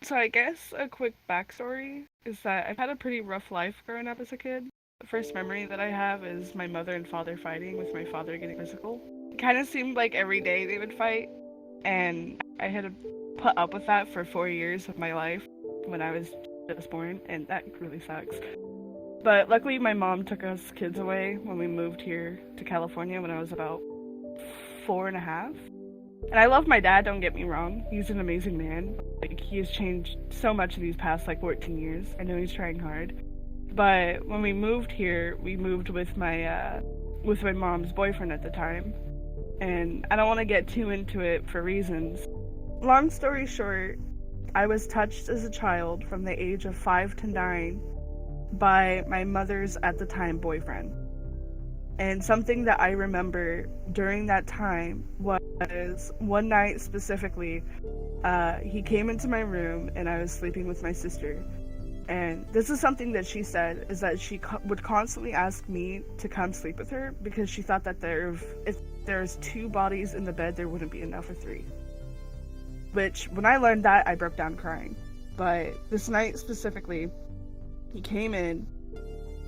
So I guess a quick backstory is that I've had a pretty rough life growing up as a kid. The first memory that I have is my mother and father fighting, with my father getting physical. It kind of seemed like every day they would fight, and I had to put up with that for 4 years of my life when I was just born, and that really sucks. But luckily, my mom took us kids away when we moved here to California when I was about 4.5. And I love my dad, don't get me wrong. He's an amazing man. Like, he has changed so much these past, 14 years. I know he's trying hard. But when we moved here, we moved with my mom's boyfriend at the time. And I don't want to get too into it for reasons. Long story short, I was touched as a child from the age of 5 to 9 by my mother's at the time boyfriend. And something that I remember during that time was one night specifically, he came into my room and I was sleeping with my sister. And this is something that she said, is that she would constantly ask me to come sleep with her because she thought that if there's 2 bodies in the bed, there wouldn't be enough for 3. Which, when I learned that, I broke down crying. But this night specifically, he came in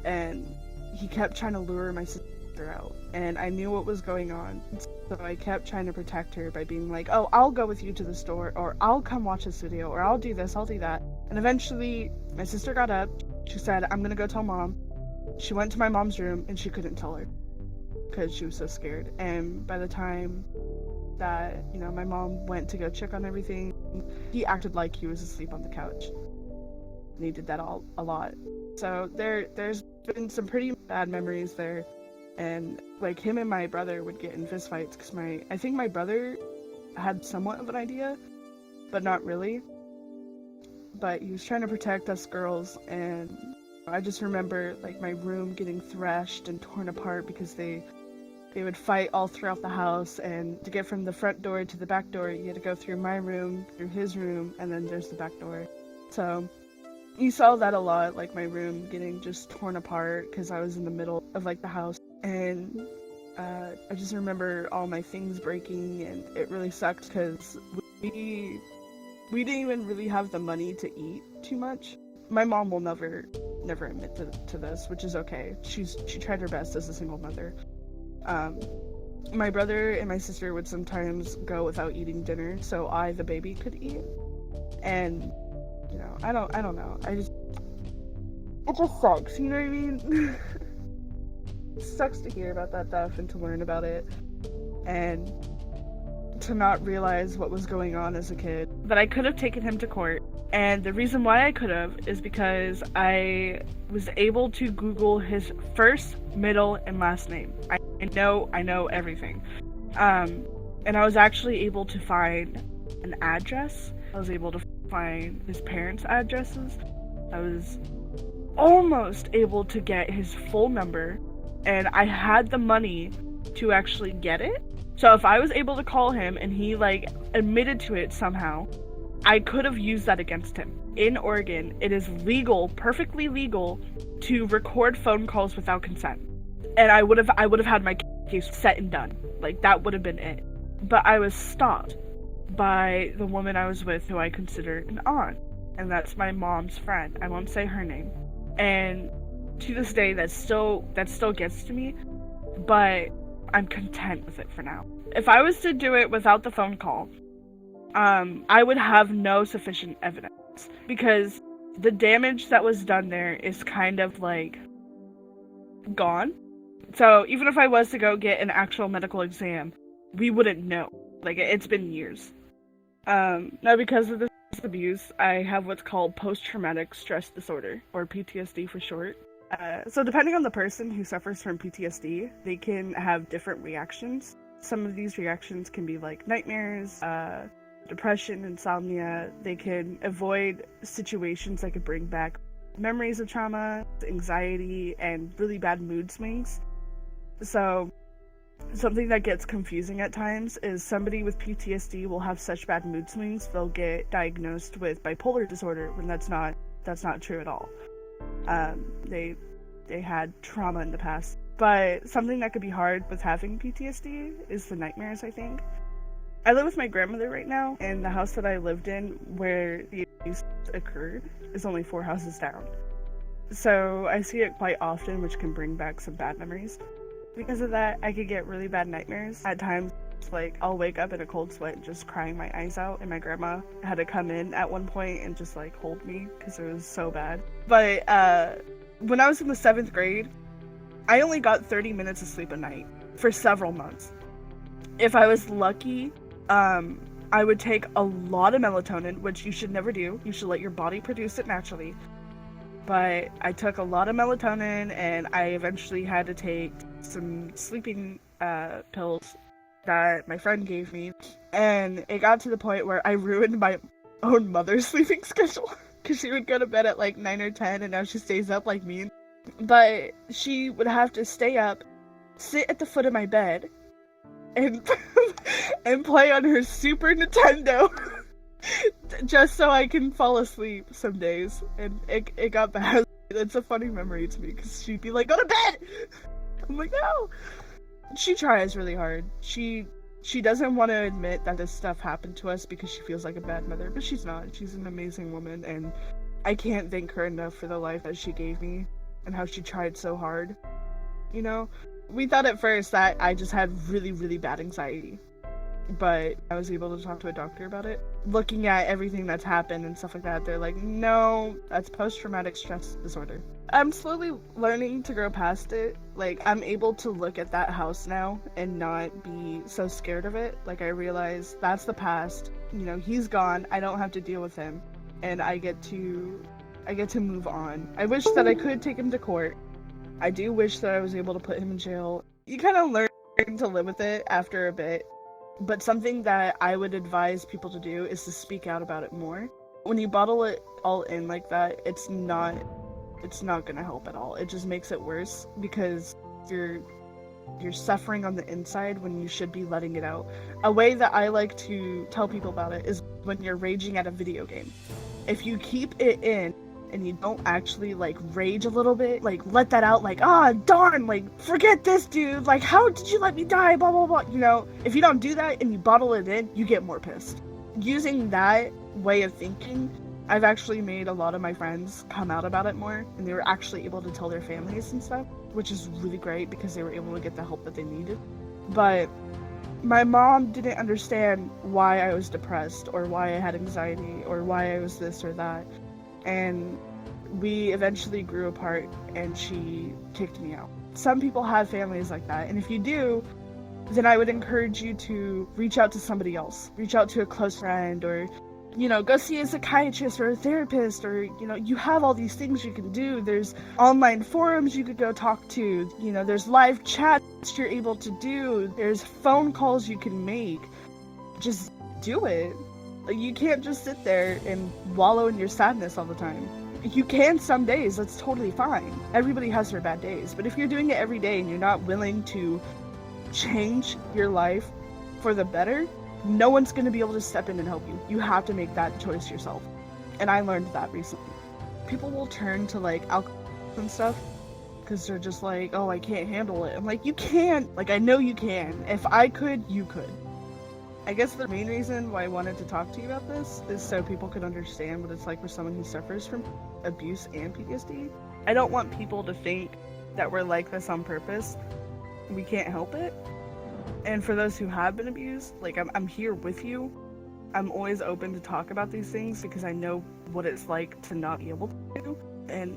and he kept trying to lure my sister out, and I knew what was going on, so I kept trying to protect her by being like, oh, I'll go with you to the store, or I'll come watch this video, or I'll do this, I'll do that. And eventually my sister got up, she said, I'm gonna go tell mom. She went to my mom's room and she couldn't tell her because she was so scared. And by the time that, my mom went to go check on everything, he acted like he was asleep on the couch, and he did that a lot. So there's been some pretty bad memories there. And him and my brother would get in fist fights because I think my brother had somewhat of an idea, but not really. But he was trying to protect us girls, and I just remember my room getting thrashed and torn apart because they would fight all throughout the house, and to get from the front door to the back door, you had to go through my room, through his room, and then there's the back door. So you saw that a lot, my room getting just torn apart because I was in the middle of the house. And I just remember all my things breaking, and it really sucked because we didn't even really have the money to eat too much. My mom will never admit to this, which is okay. She tried her best as a single mother. My brother and my sister would sometimes go without eating dinner, so I, the baby, could eat. And I don't know. It just sucks. You know what I mean? It sucks to hear about that stuff and to learn about it, and to not realize what was going on as a kid. But I could have taken him to court, and the reason why I could have is because I was able to Google his first, middle, and last name. I know everything. And I was actually able to find an address. I was able to find his parents' addresses. I was almost able to get his full number, and I had the money to actually get it. So if I was able to call him and he admitted to it somehow, I could have used that against him. In Oregon, it is legal, perfectly legal, to record phone calls without consent. And I would have had my case set and done. That would have been it. But I was stopped by the woman I was with, who I consider an aunt, and that's my mom's friend. I won't say her name. And to this day, that still gets to me, but I'm content with it for now. If I was to do it without the phone call, I would have no sufficient evidence, because the damage that was done there is kind of gone. So even if I was to go get an actual medical exam, we wouldn't know. It's been years. Now, because of this abuse, I have what's called post-traumatic stress disorder, or PTSD for short. So depending on the person who suffers from PTSD, they can have different reactions. Some of these reactions can be nightmares, depression, insomnia. They can avoid situations that could bring back memories of trauma, anxiety, and really bad mood swings. So something that gets confusing at times is somebody with PTSD will have such bad mood swings, they'll get diagnosed with bipolar disorder, when that's not true at all. They had trauma in the past. But something that could be hard with having PTSD is the nightmares, I think. I live with my grandmother right now, and the house that I lived in where the abuse occurred is only 4 houses down. So I see it quite often, which can bring back some bad memories. Because of that, I could get really bad nightmares. At times, like, I'll wake up in a cold sweat just crying my eyes out, and my grandma had to come in at one point and just, like, hold me because it was so bad. But when I was in the 7th grade, I only got 30 minutes of sleep a night for several months. If I was lucky, I would take a lot of melatonin, which you should never do. You should let your body produce it naturally. But I took a lot of melatonin, and I eventually had to take some sleeping pills that my friend gave me. And it got to the point where I ruined my own mother's sleeping schedule because she would go to bed at like 9 or 10, and now she stays up like me. But she would have to stay up, sit at the foot of my bed, and and play on her Super Nintendo just so I can fall asleep some days. And it got bad. It's a funny memory to me because she'd be like, "Go to bed!" I'm like, "No!" She tries really hard. She doesn't want to admit that this stuff happened to us because she feels like a bad mother, but she's not. She's an amazing woman, and I can't thank her enough for the life that she gave me and how she tried so hard. You know? We thought at first that I just had really, really bad anxiety, but I was able to talk to a doctor about it. Looking at everything that's happened and stuff like that, they're like, "No, that's post-traumatic stress disorder." I'm slowly learning to grow past it. Like, I'm able to look at that house now and not be so scared of it. Like, I realize that's the past. You know, he's gone. I don't have to deal with him, and I get to move on. I wish that I could take him to court. I do wish that I was able to put him in jail. You kind of learn to live with it after a bit. But something that I would advise people to do is to speak out about it more. When you bottle it all in like that, it's not gonna help at all. It just makes it worse because you're suffering on the inside when you should be letting it out. A way that I like to tell people about it is when you're raging at a video game. If you keep it in and you don't actually like rage a little bit, like let that out, like, "Ah, darn, like forget this dude, like how did you let me die, blah blah blah," you know, if you don't do that and you bottle it in, you get more pissed. Using that way of thinking, I've actually made a lot of my friends come out about it more, and they were actually able to tell their families and stuff, which is really great because they were able to get the help that they needed. But my mom didn't understand why I was depressed or why I had anxiety or why I was this or that. And we eventually grew apart and she kicked me out. Some people have families like that, and if you do, then I would encourage you to reach out to somebody else. Reach out to a close friend, or, you know, go see a psychiatrist or a therapist, or, you know, you have all these things you can do. There's online forums you could go talk to, you know, there's live chats you're able to do, there's phone calls you can make. Just do it. You can't just sit there and wallow in your sadness all the time. You can some days, that's totally fine. Everybody has their bad days, but if you're doing it every day and you're not willing to change your life for the better, no one's going to be able to step in and help you. You have to make that choice yourself. And I learned that recently. People will turn to like alcohol and stuff because they're just like, "Oh, I can't handle it." I'm like, you can. Like, I know you can. If I could, you could. I guess the main reason why I wanted to talk to you about this is so people could understand what it's like for someone who suffers from abuse and PTSD. I don't want people to think that we're like this on purpose. We can't help it. And for those who have been abused, like, I'm here with you. I'm always open to talk about these things because I know what it's like to not be able to do. And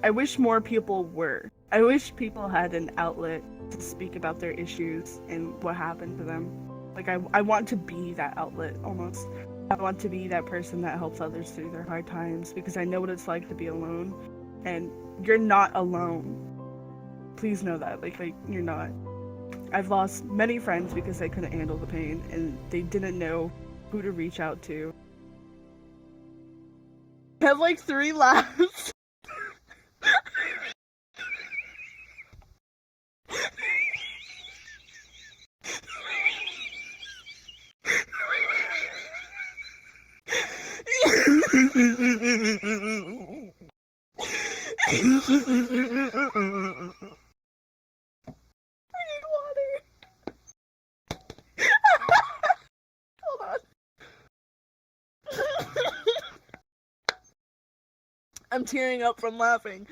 I wish more people were. I wish people had an outlet to speak about their issues and what happened to them. Like, I want to be that outlet, almost. I want to be that person that helps others through their hard times because I know what it's like to be alone. And you're not alone. Please know that. Like you're not. I've lost many friends because they couldn't handle the pain and they didn't know who to reach out to. I have like 3 laughs. I'm tearing up from laughing.